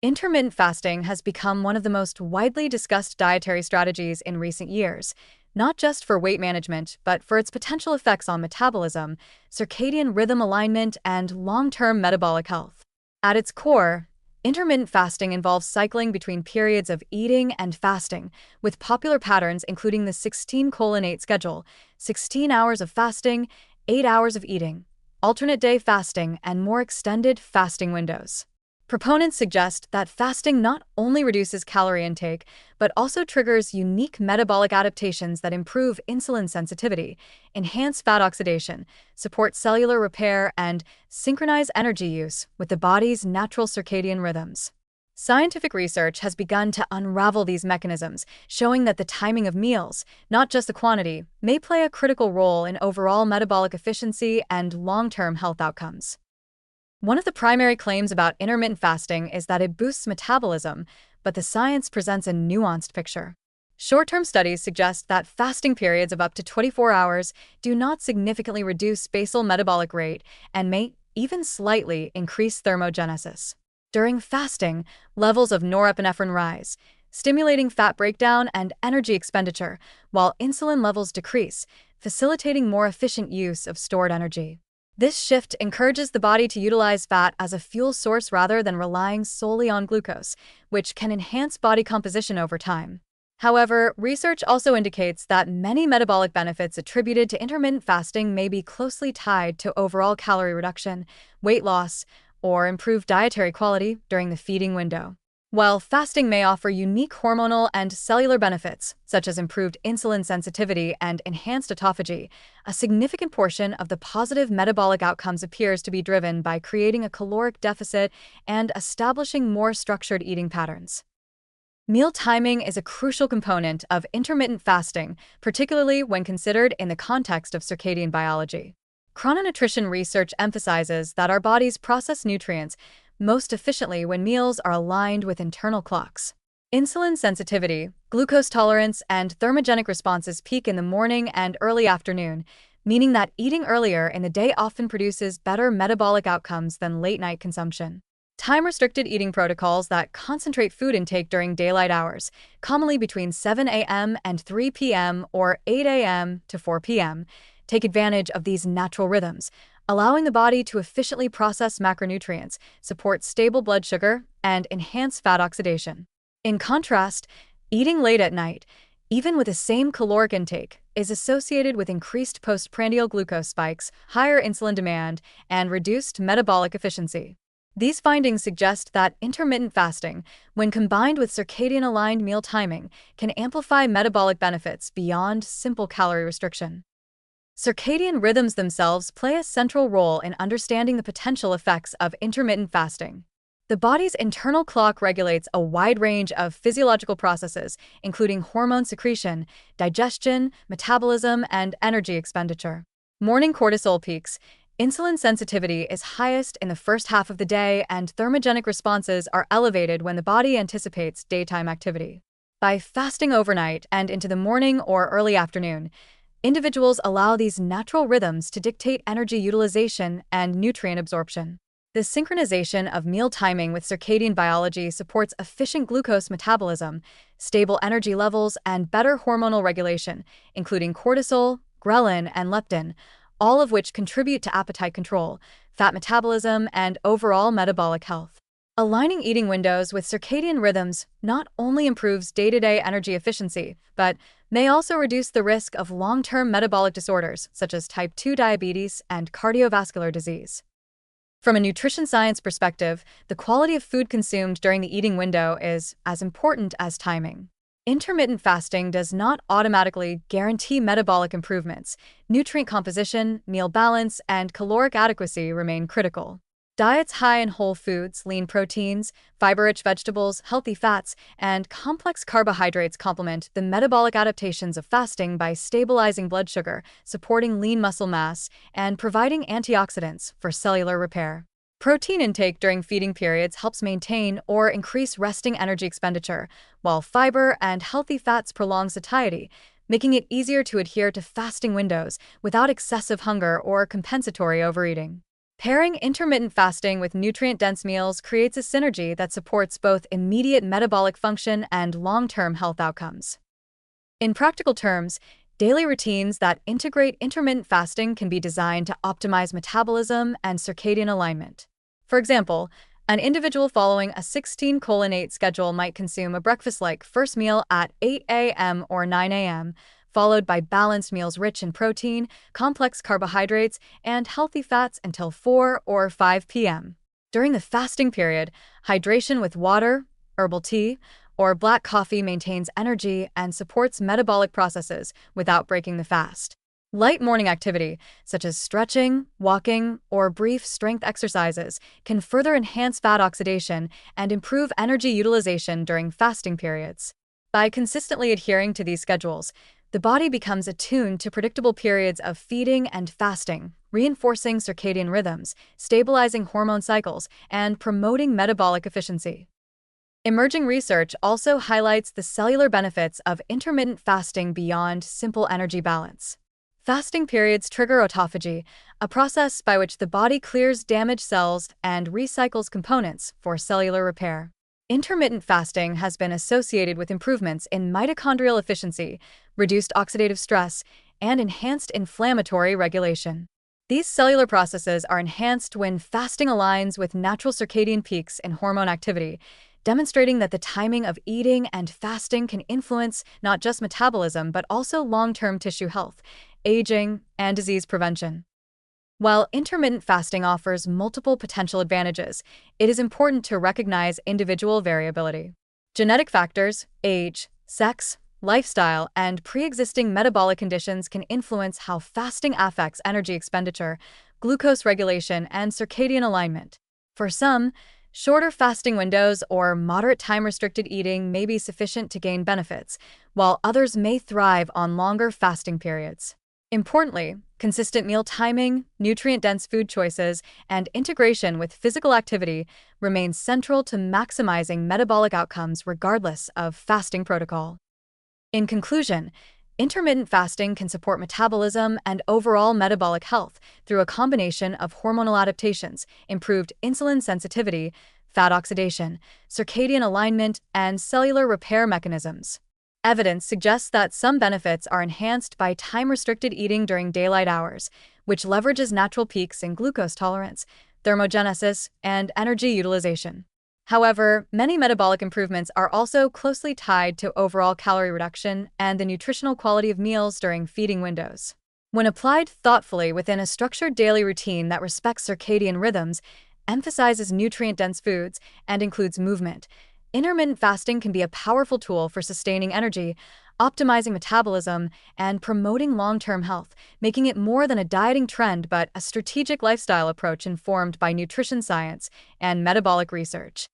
Intermittent fasting has become one of the most widely discussed dietary strategies in recent years, not just for weight management, but for its potential effects on metabolism, circadian rhythm alignment, and long-term metabolic health. At its core, intermittent fasting involves cycling between periods of eating and fasting, with popular patterns including the 16:8 schedule, 16 hours of fasting, 8 hours of eating, alternate day fasting, and more extended fasting windows. Proponents suggest that fasting not only reduces calorie intake, but also triggers unique metabolic adaptations that improve insulin sensitivity, enhance fat oxidation, support cellular repair, and synchronize energy use with the body's natural circadian rhythms. Scientific research has begun to unravel these mechanisms, showing that the timing of meals, not just the quantity, may play a critical role in overall metabolic efficiency and long-term health outcomes. One of the primary claims about intermittent fasting is that it boosts metabolism, but the science presents a nuanced picture. Short-term studies suggest that fasting periods of up to 24 hours do not significantly reduce basal metabolic rate and may even slightly increase thermogenesis. During fasting, levels of norepinephrine rise, stimulating fat breakdown and energy expenditure, while insulin levels decrease, facilitating more efficient use of stored energy. This shift encourages the body to utilize fat as a fuel source rather than relying solely on glucose, which can enhance body composition over time. However, research also indicates that many metabolic benefits attributed to intermittent fasting may be closely tied to overall calorie reduction, weight loss, or improved dietary quality during the feeding window. While fasting may offer unique hormonal and cellular benefits, such as improved insulin sensitivity and enhanced autophagy, a significant portion of the positive metabolic outcomes appears to be driven by creating a caloric deficit and establishing more structured eating patterns. Meal timing is a crucial component of intermittent fasting, particularly when considered in the context of circadian biology. Chrononutrition research emphasizes that our bodies process nutrients most efficiently when meals are aligned with internal clocks. Insulin sensitivity, glucose tolerance, and thermogenic responses peak in the morning and early afternoon, meaning that eating earlier in the day often produces better metabolic outcomes than late-night consumption. Time-restricted eating protocols that concentrate food intake during daylight hours, commonly between 7 a.m. and 3 p.m. or 8 a.m. to 4 p.m., take advantage of these natural rhythms, allowing the body to efficiently process macronutrients, support stable blood sugar, and enhance fat oxidation. In contrast, eating late at night, even with the same caloric intake, is associated with increased postprandial glucose spikes, higher insulin demand, and reduced metabolic efficiency. These findings suggest that intermittent fasting, when combined with circadian-aligned meal timing, can amplify metabolic benefits beyond simple calorie restriction. Circadian rhythms themselves play a central role in understanding the potential effects of intermittent fasting. The body's internal clock regulates a wide range of physiological processes, including hormone secretion, digestion, metabolism, and energy expenditure. Morning cortisol peaks. Insulin sensitivity is highest in the first half of the day, and thermogenic responses are elevated when the body anticipates daytime activity. By fasting overnight and into the morning or early afternoon, individuals allow these natural rhythms to dictate energy utilization and nutrient absorption. The synchronization of meal timing with circadian biology supports efficient glucose metabolism, stable energy levels, and better hormonal regulation, including cortisol, ghrelin, and leptin, all of which contribute to appetite control, fat metabolism, and overall metabolic health. Aligning eating windows with circadian rhythms not only improves day-to-day energy efficiency, but may also reduce the risk of long-term metabolic disorders such as type 2 diabetes and cardiovascular disease. From a nutrition science perspective, the quality of food consumed during the eating window is as important as timing. Intermittent fasting does not automatically guarantee metabolic improvements. Nutrient composition, meal balance, and caloric adequacy remain critical. Diets high in whole foods, lean proteins, fiber-rich vegetables, healthy fats, and complex carbohydrates complement the metabolic adaptations of fasting by stabilizing blood sugar, supporting lean muscle mass, and providing antioxidants for cellular repair. Protein intake during feeding periods helps maintain or increase resting energy expenditure, while fiber and healthy fats prolong satiety, making it easier to adhere to fasting windows without excessive hunger or compensatory overeating. Pairing intermittent fasting with nutrient-dense meals creates a synergy that supports both immediate metabolic function and long-term health outcomes. In practical terms, daily routines that integrate intermittent fasting can be designed to optimize metabolism and circadian alignment. For example, an individual following a 16:8 schedule might consume a breakfast-like first meal at 8 a.m. or 9 a.m., followed by balanced meals rich in protein, complex carbohydrates, and healthy fats until 4 or 5 p.m. During the fasting period, hydration with water, herbal tea, or black coffee maintains energy and supports metabolic processes without breaking the fast. Light morning activity, such as stretching, walking, or brief strength exercises, can further enhance fat oxidation and improve energy utilization during fasting periods. By consistently adhering to these schedules, the body becomes attuned to predictable periods of feeding and fasting, reinforcing circadian rhythms, stabilizing hormone cycles, and promoting metabolic efficiency. Emerging research also highlights the cellular benefits of intermittent fasting beyond simple energy balance. Fasting periods trigger autophagy, a process by which the body clears damaged cells and recycles components for cellular repair. Intermittent fasting has been associated with improvements in mitochondrial efficiency, reduced oxidative stress, and enhanced inflammatory regulation. These cellular processes are enhanced when fasting aligns with natural circadian peaks in hormone activity, demonstrating that the timing of eating and fasting can influence not just metabolism but also long-term tissue health, aging, and disease prevention. While intermittent fasting offers multiple potential advantages, it is important to recognize individual variability. Genetic factors, age, sex, lifestyle, and pre-existing metabolic conditions can influence how fasting affects energy expenditure, glucose regulation, and circadian alignment. For some, shorter fasting windows or moderate time-restricted eating may be sufficient to gain benefits, while others may thrive on longer fasting periods. Importantly, consistent meal timing, nutrient-dense food choices, and integration with physical activity remain central to maximizing metabolic outcomes regardless of fasting protocol. In conclusion, intermittent fasting can support metabolism and overall metabolic health through a combination of hormonal adaptations, improved insulin sensitivity, fat oxidation, circadian alignment, and cellular repair mechanisms. Evidence suggests that some benefits are enhanced by time-restricted eating during daylight hours, which leverages natural peaks in glucose tolerance, thermogenesis, and energy utilization. However, many metabolic improvements are also closely tied to overall calorie reduction and the nutritional quality of meals during feeding windows. When applied thoughtfully within a structured daily routine that respects circadian rhythms, emphasizes nutrient-dense foods, and includes movement, intermittent fasting can be a powerful tool for sustaining energy, optimizing metabolism, and promoting long-term health, making it more than a dieting trend but a strategic lifestyle approach informed by nutrition science and metabolic research.